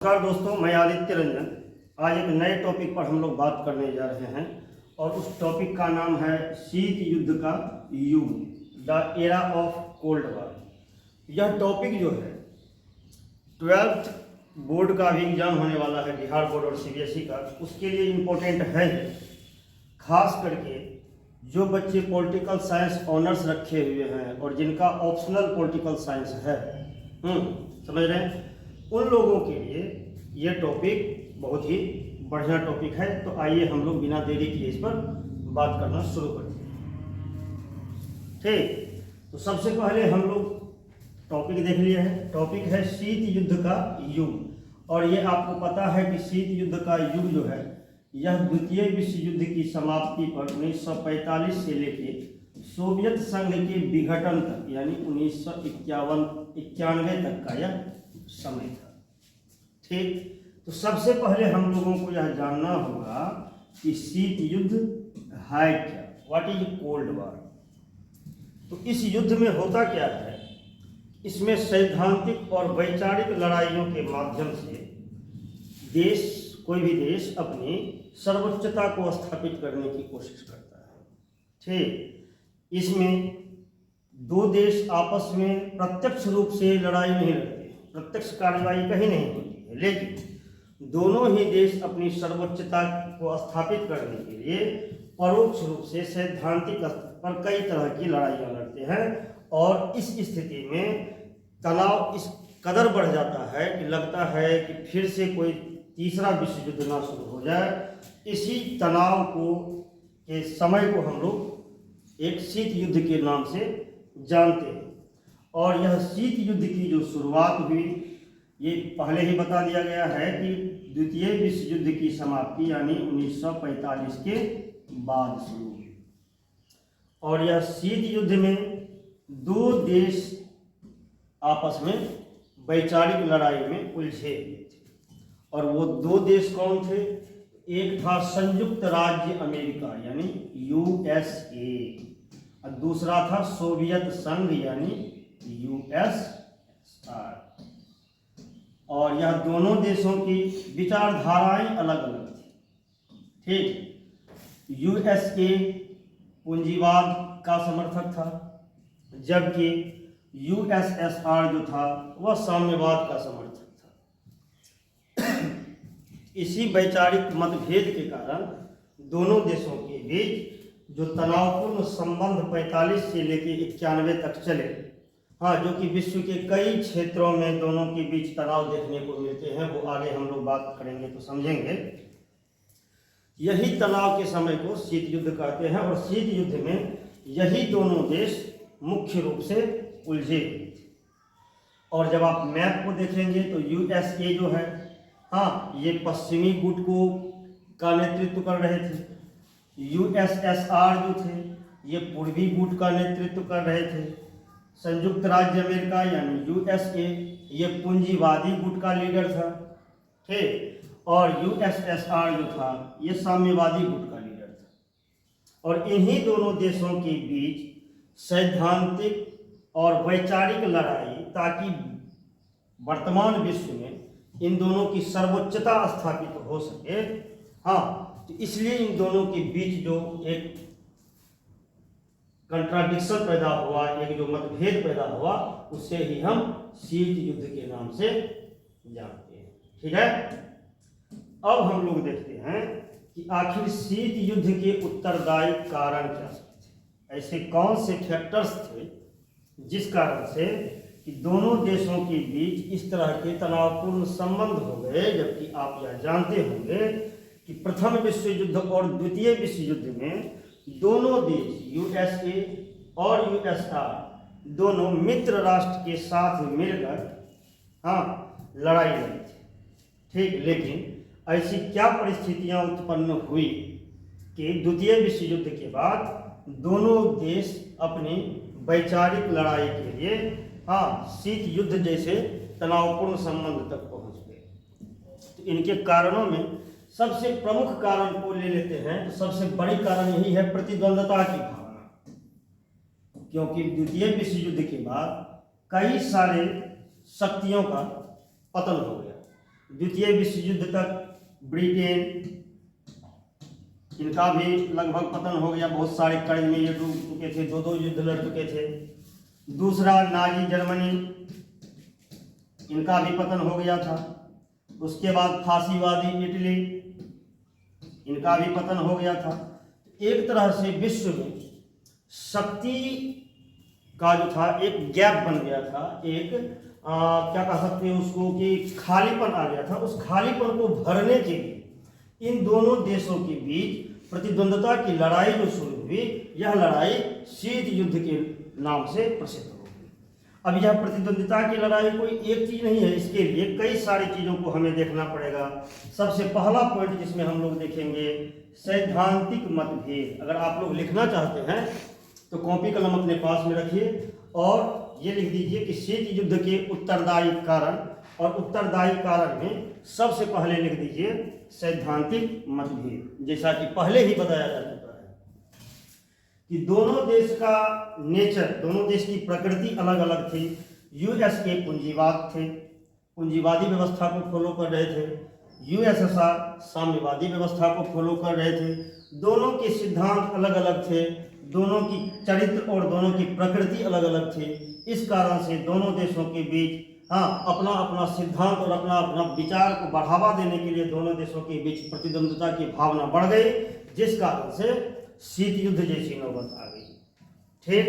नमस्कार दोस्तों, मैं आदित्य रंजन। आज एक नए टॉपिक पर हम लोग बात करने जा रहे हैं और उस टॉपिक का नाम है शीत युद्ध का युग, the era of cold war. यह टॉपिक जो है 12th बोर्ड का भी एग्जाम होने वाला है, बिहार बोर्ड और सीबीएसई का, उसके लिए इम्पोर्टेंट है। खास करके जो बच्चे पॉलिटिकल साइंस ऑनर्स रखे हुए हैं और जिनका ऑप्शनल पॉलिटिकल साइंस है, समझ रहे हैं, उन लोगों के लिए ये टॉपिक बहुत ही बढ़िया टॉपिक है। तो आइए हम लोग बिना देरी किए इस पर बात करना शुरू करते हैं। ठीक, तो सबसे पहले हम लोग टॉपिक देख लिए हैं। टॉपिक है शीत युद्ध का युग, और ये आपको पता है कि शीत युद्ध का युग जो है यह द्वितीय विश्व युद्ध की समाप्ति पर 1945 से लेके सोवियत संघ के विघटन तक यानी 1991 तक का यह समय था। ठीक, तो सबसे पहले हम लोगों को यह जानना होगा कि शीत युद्ध है क्या, व्हाट इज कोल्ड वॉर। तो इस युद्ध में होता क्या है, इसमें सैद्धांतिक और वैचारिक लड़ाइयों के माध्यम से कोई भी देश अपनी सर्वोच्चता को स्थापित करने की कोशिश करता है। ठीक, इसमें दो देश आपस में प्रत्यक्ष रूप से लड़ाई नहीं लड़ते, प्रत्यक्ष कार्रवाई कहीं नहीं होती है, लेकिन दोनों ही देश अपनी सर्वोच्चता को स्थापित करने के लिए परोक्ष रूप से सैद्धांतिक स्तर पर कई तरह की लड़ाइयाँ लड़ते हैं। और इस स्थिति में तनाव इस कदर बढ़ जाता है कि लगता है कि फिर से कोई तीसरा विश्व युद्ध ना शुरू हो जाए। इसी तनाव के समय को हम लोग एक शीत युद्ध के नाम से जानते हैं। और यह शीत युद्ध की जो शुरुआत हुई, ये पहले ही बता दिया गया है कि द्वितीय विश्व युद्ध की समाप्ति यानी 1945 के बाद शुरू हुई। और यह शीत युद्ध में दो देश आपस में वैचारिक लड़ाई में उलझे हुए थे, और वो दो देश कौन थे? एक था संयुक्त राज्य अमेरिका यानी यूएसए, और दूसरा था सोवियत संघ यानी यूएसएसआर। और यह दोनों देशों की विचारधाराएं अलग अलग थी। ठीक, यूएसए पूंजीवाद का समर्थक था, जबकि यूएसएसआर जो था वह साम्यवाद का समर्थक था। इसी वैचारिक मतभेद के कारण दोनों देशों के बीच जो तनावपूर्ण संबंध 45 से लेकर 91 तक चले, जो कि विश्व के कई क्षेत्रों में दोनों के बीच तनाव देखने को मिलते हैं, वो आगे हम लोग बात करेंगे तो समझेंगे। यही तनाव के समय को शीत युद्ध कहते हैं, और शीत युद्ध में यही दोनों देश मुख्य रूप से उलझे हुए थे। और जब आप मैप को देखेंगे तो यूएसए जो है, ये पश्चिमी गुट का नेतृत्व कर रहे थे। यूएसएसआर जो थे ये पूर्वी गुट का नेतृत्व कर रहे थे। संयुक्त राज्य अमेरिका यानी यूएसए ये पूंजीवादी गुट का लीडर था। ठीक, और यूएसएसआर जो था ये साम्यवादी गुट का लीडर था। और इन्हीं दोनों देशों के बीच सैद्धांतिक और वैचारिक लड़ाई, ताकि वर्तमान विश्व में इन दोनों की सर्वोच्चता स्थापित हो सके। तो इसलिए इन दोनों के बीच जो एक कंट्राडिक्शन पैदा हुआ, एक जो मतभेद पैदा हुआ, उसे ही हम शीत युद्ध के नाम से जानते हैं। ठीक है, अब हम लोग देखते हैं कि आखिर शीत युद्ध के उत्तरदायी कारण क्या थे। ऐसे कौन से फैक्टर्स थे जिस कारण से कि दोनों देशों के बीच इस तरह के तनावपूर्ण संबंध हो गए। जबकि आप यह जानते होंगे कि प्रथम विश्व युद्ध और द्वितीय विश्व युद्ध में दोनों देश यूएसए और यूएसआर दोनों मित्र राष्ट्र के साथ मिलकर लड़ाई लड़ी थी। ठीक, लेकिन ऐसी क्या परिस्थितियां उत्पन्न हुई कि द्वितीय विश्व युद्ध के बाद दोनों देश अपनी वैचारिक लड़ाई के लिए शीत युद्ध जैसे तनावपूर्ण संबंध तक पहुंच गए। तो इनके कारणों में सबसे प्रमुख कारण को ले लेते हैं, तो सबसे बड़ी कारण यही है प्रतिद्वंद्वता की भावना। क्योंकि द्वितीय विश्व युद्ध के बाद कई सारे शक्तियों का पतन हो गया, द्वितीय विश्व युद्ध तक ब्रिटेन, इनका भी लगभग पतन हो गया, बहुत सारे कर्ज में ये डूब चुके थे, दो युद्ध लड़ चुके थे। दूसरा नाजी जर्मनी, इनका भी पतन हो गया था। उसके बाद फांसीवादी इटली, इनका भी पतन हो गया था। एक तरह से विश्व में शक्ति का जो था एक गैप बन गया था, एक क्या कह सकते हैं उसको कि खालीपन आ गया था। उस खालीपन को भरने के लिए इन दोनों देशों के बीच प्रतिद्वंद्विता की लड़ाई जो शुरू हुई, यह लड़ाई शीत युद्ध के नाम से प्रसिद्ध हो गई। अब यह प्रतिद्वंद्विता की लड़ाई कोई एक चीज नहीं है, इसके लिए कई सारी चीजों को हमें देखना पड़ेगा। सबसे पहला पॉइंट जिसमें हम लोग देखेंगे सैद्धांतिक मतभेद। अगर आप लोग लिखना चाहते हैं तो कॉपी कलम अपने पास में रखिए और ये लिख दीजिए कि शीत युद्ध के उत्तरदायी कारण, और उत्तरदायी कारण में सबसे पहले लिख दीजिए सैद्धांतिक मतभेद। जैसा कि पहले ही बताया जा चुका है कि दोनों देश का नेचर, दोनों देश की प्रकृति अलग अलग थी। यूएसए पूंजीवाद थे, पूंजीवादी व्यवस्था को फॉलो कर रहे थे। यूएसएसआर साम्यवादी व्यवस्था को फॉलो कर रहे थे। दोनों के सिद्धांत अलग अलग थे, दोनों की चरित्र और दोनों की प्रकृति अलग अलग थी। इस कारण से दोनों देशों के बीच अपना अपना सिद्धांत और अपना अपना विचार को बढ़ावा देने के लिए दोनों देशों के बीच प्रतिद्वंद्विता की भावना बढ़ गई, जिस कारण से शीत युद्ध जैसी नौबत आ गई। ठीक।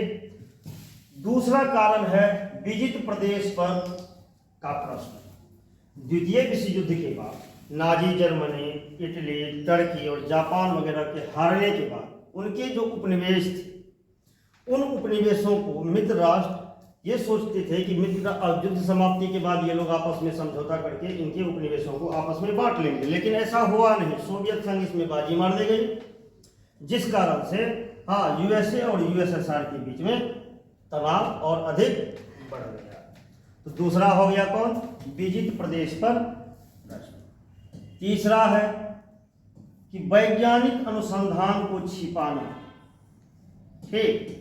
दूसरा कारण है विजित प्रदेश पर का प्रश्न। द्वितीय विश्व युद्ध के बाद नाजी जर्मनी, इटली, तुर्की और जापान वगैरह के हारने के बाद उनके जो उपनिवेश थे, उन उपनिवेशों को मित्र राष्ट्र ये सोचते थे कि मित्र युद्ध समाप्ति के बाद ये लोग आपस में समझौता करके इनके उपनिवेशों को आपस में बांट लेंगे, लेकिन ऐसा हुआ नहीं। सोवियत संघ इसमें बाजी मार दी गई, जिस कारण से यूएसए और यूएसएसआर के बीच में तनाव और अधिक बढ़ गया। तो दूसरा हो गया कौन? विजित प्रदेश पर प्रश्न। तीसरा है कि वैज्ञानिक अनुसंधान को छिपाना। ठीक।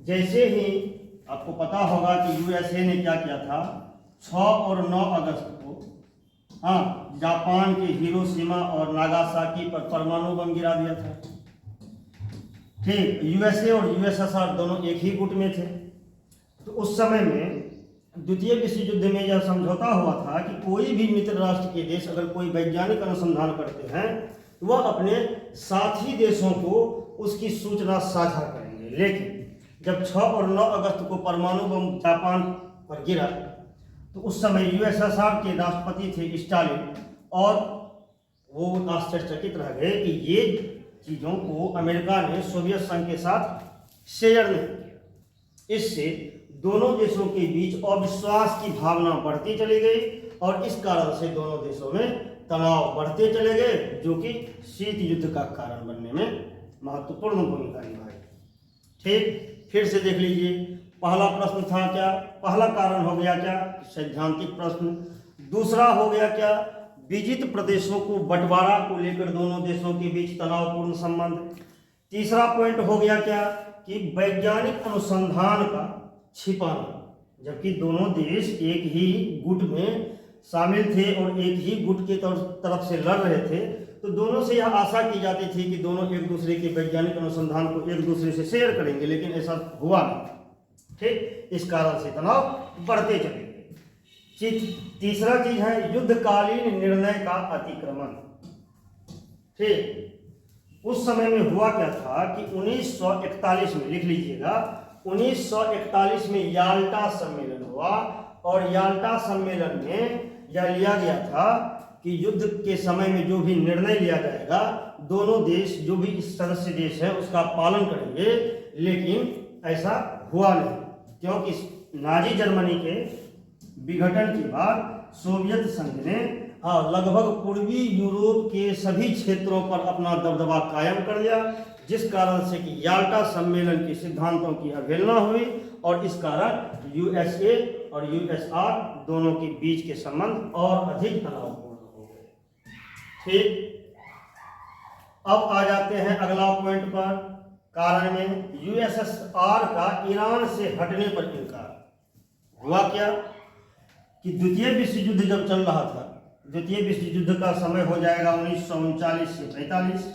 जैसे ही आपको पता होगा कि यूएसए ने क्या किया था, 6 और 9 अगस्त को जापान के हिरोशिमा और नागासाकी पर परमाणु बम गिरा दिया था। ठीक। यूएसए और यूएसएसआर दोनों एक ही गुट में थे। तो उस समय में द्वितीय विश्व युद्ध में यह समझौता हुआ था कि कोई भी मित्र राष्ट्र के देश अगर कोई वैज्ञानिक अनुसंधान करते हैं तो वह अपने साथी देशों को उसकी सूचना साझा करेंगे। लेकिन जब 6 और 9 अगस्त को परमाणु बम जापान पर गिरा तो उस समय यूएसएसआर के राष्ट्रपति थे स्टालिन, और वो आश्चर्यचकित रह गए कि ये चीज़ों को अमेरिका ने सोवियत संघ के साथ शेयर नहीं किया। इससे दोनों देशों के बीच अविश्वास की भावना बढ़ती चली गई और इस कारण से दोनों देशों में तनाव बढ़ते चले गए, जो कि शीत युद्ध का कारण बनने में महत्वपूर्ण भूमिका निभाई। ठीक। फिर से देख लीजिए, पहला प्रश्न था क्या? पहला कारण हो गया क्या? सैद्धांतिक प्रश्न। दूसरा हो गया क्या? विजित प्रदेशों को बंटवारा को लेकर दोनों देशों के बीच तनावपूर्ण संबंध। तीसरा पॉइंट हो गया क्या कि वैज्ञानिक अनुसंधान का छिपाना, जबकि दोनों देश एक ही गुट में शामिल थे और एक ही गुट के तरफ से लड़ रहे थे, तो दोनों से यह आशा की जाती थी कि दोनों एक दूसरे के वैज्ञानिक अनुसंधान को एक दूसरे से शेयर करेंगे, लेकिन ऐसा हुआ नहीं। ठीक। इस कारण से तनाव बढ़ते चले गए। तीसरा चीज है युद्धकालीन निर्णय का अतिक्रमण। ठीक। उस समय में हुआ क्या था कि 1941 में, लिख लीजिएगा, 1941 में याल्टा सम्मेलन हुआ और याल्टा सम्मेलन में यह लिया गया था कि युद्ध के समय में जो भी निर्णय लिया जाएगा दोनों देश, जो भी सदस्य देश है, उसका पालन करेंगे। लेकिन ऐसा हुआ नहीं, क्योंकि नाजी जर्मनी के विघटन के बाद सोवियत संघ ने लगभग पूर्वी यूरोप के सभी क्षेत्रों पर अपना दबदबा कायम कर लिया, जिस कारण से कि याल्टा सम्मेलन के सिद्धांतों की अवहेलना हुई और इस कारण यूएसए और यूएसआर दोनों के बीच के संबंध और अधिक तनावपूर्ण हो गए। ठीक। अब आ जाते हैं अगला पॉइंट पर, कारण में यूएसएसआर का ईरान से हटने पर इनकार। हुआ क्या कि द्वितीय विश्व युद्ध जब चल रहा था, द्वितीय विश्व युद्ध का समय हो जाएगा 1939 से 45।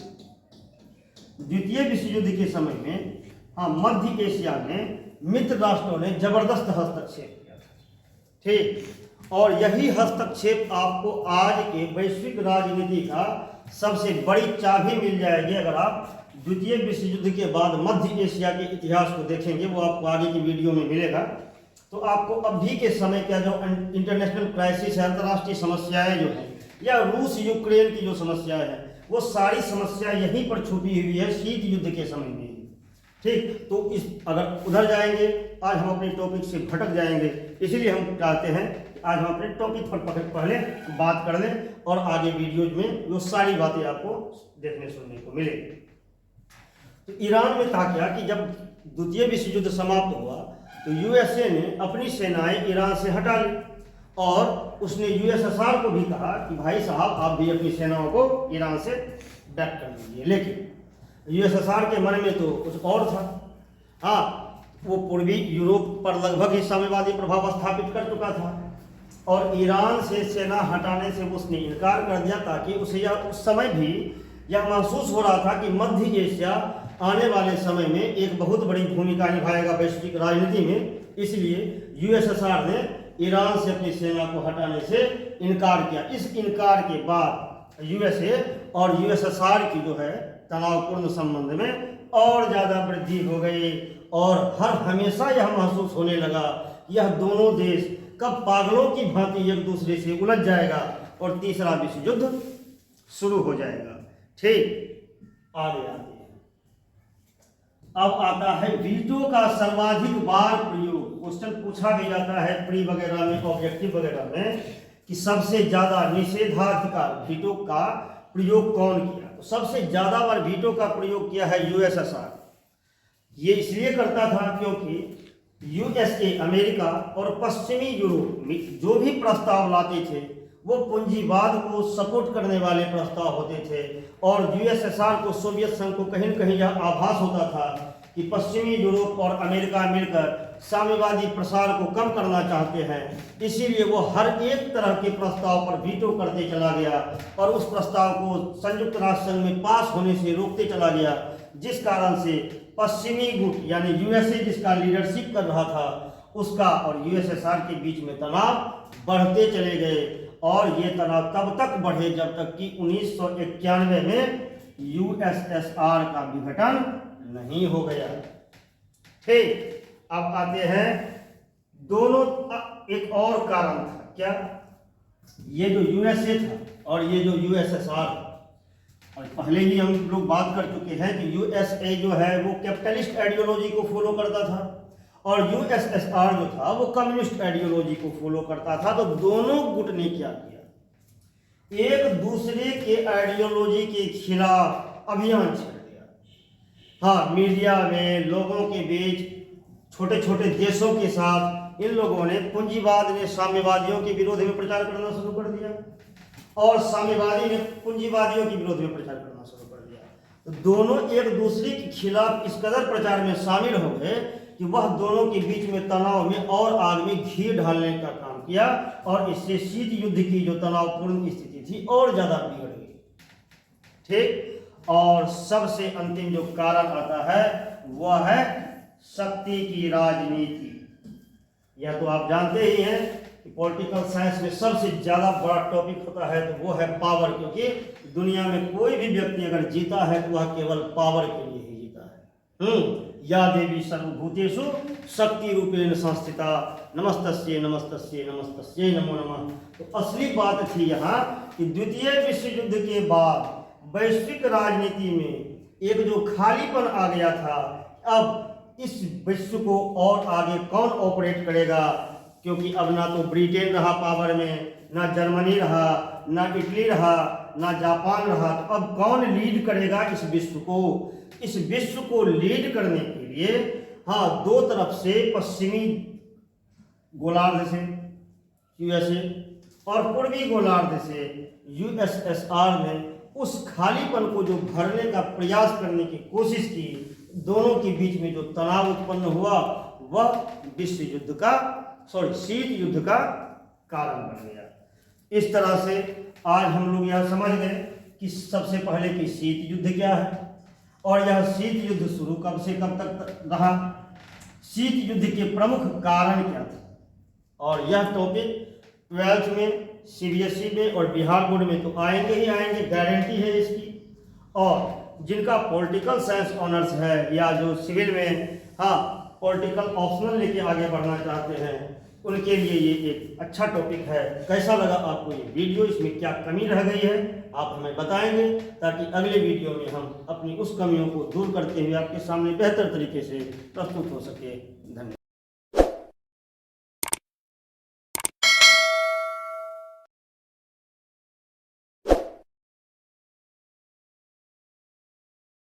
द्वितीय विश्व युद्ध के समय में हाँ मध्य एशिया में मित्र राष्ट्रों ने जबरदस्त हस्तक्षेप किया था, ठीक। और यही हस्तक्षेप आपको आज के वैश्विक राजनीति का सबसे बड़ी चाबी मिल जाएगी अगर आप द्वितीय विश्व युद्ध के बाद मध्य एशिया के इतिहास को देखेंगे। वो आपको आगे की वीडियो में मिलेगा। तो आपको अभी के समय का जो इंटरनेशनल क्राइसिस है, अंतर्राष्ट्रीय समस्याएं जो है, या रूस यूक्रेन की जो समस्या है, वो सारी समस्या यहीं पर छुपी हुई है शीत युद्ध के समय में, ठीक। तो इस अगर उधर जाएंगे, आज हम अपने टॉपिक से भटक जाएंगे, इसीलिए हम चाहते हैं कि आज हम अपने टॉपिक पर पहले बात कर लें और आगे वीडियोज में वो सारी बातें आपको देखने सुनने को मिलेगी। तो ईरान में था क्या कि जब द्वितीय विश्व युद्ध समाप्त हुआ तो यूएसए ने अपनी सेनाएं ईरान से हटा ली और उसने यूएसएसआर को भी कहा कि भाई साहब आप भी अपनी सेनाओं को ईरान से बैक कर दीजिए। लेकिन यूएसएसआर के मन में तो कुछ और था। हाँ, वो पूर्वी यूरोप पर लगभग ही साम्यवादी प्रभाव स्थापित कर चुका था और ईरान से सेना हटाने से उसने इनकार कर दिया ताकि उसे उस समय भी यह महसूस हो रहा था कि मध्य एशिया आने वाले समय में एक बहुत बड़ी भूमिका निभाएगा वैश्विक राजनीति में। इसलिए यूएसएसआर ने ईरान से अपनी सेना को हटाने से इनकार किया। इस इनकार के बाद यूएसए और यूएसएसआर की जो है तनावपूर्ण संबंध में और ज़्यादा वृद्धि हो गई और हर हमेशा यह महसूस होने लगा कि यह दोनों देश कब पागलों की भांति एक दूसरे से उलझ जाएगा और तीसरा विश्व युद्ध शुरू हो जाएगा, ठीक। आगे आते हैं। अब आता है वीटो का सर्वाधिक बार प्रयोग। क्वेश्चन पूछा भी जाता है प्री वगैरह में, ऑब्जेक्टिव वगैरह में, कि सबसे ज्यादा निषेधाधिकार वीटो का प्रयोग कौन किया। तो सबसे ज्यादा बार वीटो का प्रयोग किया है यूएसएसआर। ये इसलिए करता था क्योंकि यूएसए अमेरिका और पश्चिमी यूरोप जो भी प्रस्ताव लाते थे वो पूंजीवाद को सपोर्ट करने वाले प्रस्ताव होते थे और यूएसएसआर को, सोवियत संघ को कहीं न कहीं यह आभास होता था कि पश्चिमी यूरोप और अमेरिका मिलकर साम्यवादी प्रसार को कम करना चाहते हैं। इसीलिए वो हर एक तरह के प्रस्ताव पर वीटो करते चला गया और उस प्रस्ताव को संयुक्त राष्ट्र संघ में पास होने से रोकते चला गया, जिस कारण से पश्चिमी गुट यानी यूएसए जिसका लीडरशिप कर रहा था उसका और यूएसएसआर के बीच में तनाव बढ़ते चले गए। और ये तनाव तब तक बढ़े जब तक कि 1991 में यूएसएसआर का विघटन नहीं हो गया, ठीक। अब आते हैं दोनों, एक और कारण था क्या, ये जो यूएसए था और ये जो यूएसएसआर, और पहले ही हम लोग बात कर चुके हैं कि यूएसए जो है वो कैपिटलिस्ट आइडियोलॉजी को फॉलो करता था और यूएसएसआर जो था वो कम्युनिस्ट आइडियोलॉजी को फॉलो करता था। तो दोनों गुट ने क्या किया, एक दूसरे के आइडियोलॉजी के खिलाफ अभियान छेड़ दिया। हाँ, मीडिया में लोगों के बीच, छोटे छोटे देशों के साथ इन लोगों ने, पूंजीवाद ने साम्यवादियों के विरोध में प्रचार करना शुरू कर दिया और साम्यवादी ने पूंजीवादियों के विरोध में प्रचार करना शुरू कर दिया। तो दोनों एक दूसरे के खिलाफ इस कदर प्रचार में शामिल हो गए कि वह दोनों के बीच में तनाव में और आग में घी डालने का काम किया और इससे शीत युद्ध की जो तनावपूर्ण स्थिति थी और ज्यादा बिगड़ गई, ठीक। और सबसे अंतिम जो कारण आता है वह है शक्ति की राजनीति। यह तो आप जानते ही हैं कि पॉलिटिकल साइंस में सबसे ज्यादा बड़ा टॉपिक होता है तो वो है पावर, क्योंकि दुनिया में कोई भी व्यक्ति अगर जीता है तो वह केवल पावर के लिए ही जीता है। या देवी सर्वभूतेषु शक्ति रूपेण संस्थिता नमस्तस्यै नमस्तस्यै नमस्तस्यै नमो नमः। तो असली बात थी यहाँ कि द्वितीय विश्व युद्ध के बाद वैश्विक राजनीति में एक जो खालीपन आ गया था, अब इस विश्व को और आगे कौन ऑपरेट करेगा, क्योंकि अब ना तो ब्रिटेन रहा पावर में, ना जर्मनी रहा, ना इटली रहा, ना जापान रहा। तो अब कौन लीड करेगा इस विश्व को। इस विश्व को लीड करने के लिए हाँ, दो तरफ से पश्चिमी गोलार्ध से यूएसए और पूर्वी गोलार्ध से यूएसएसआर ने उस खालीपन को जो भरने का प्रयास करने की कोशिश की। दोनों के बीच में जो तनाव उत्पन्न हुआ वह विश्व युद्ध का शीत युद्ध का कारण बन गया। इस तरह से आज हम लोग यह समझ गए कि सबसे पहले कि शीत युद्ध क्या है और यह शीत युद्ध शुरू कब से कब तक रहा, शीत युद्ध के प्रमुख कारण क्या थे। और यह टॉपिक 12th में, सीबीएसई में और बिहार बोर्ड में तो आएंगे ही आएंगे, गारंटी है इसकी। और जिनका पॉलिटिकल साइंस ऑनर्स है या जो सिविल में पॉलिटिकल ऑप्शनल लेके आगे बढ़ना चाहते हैं, उनके लिए ये एक अच्छा टॉपिक है। कैसा लगा आपको ये वीडियो, इसमें क्या कमी रह गई है आप हमें बताएंगे, ताकि अगले वीडियो में हम अपनी उस कमियों को दूर करते हुए आपके सामने बेहतर तरीके से प्रस्तुत हो सके। धन्यवाद।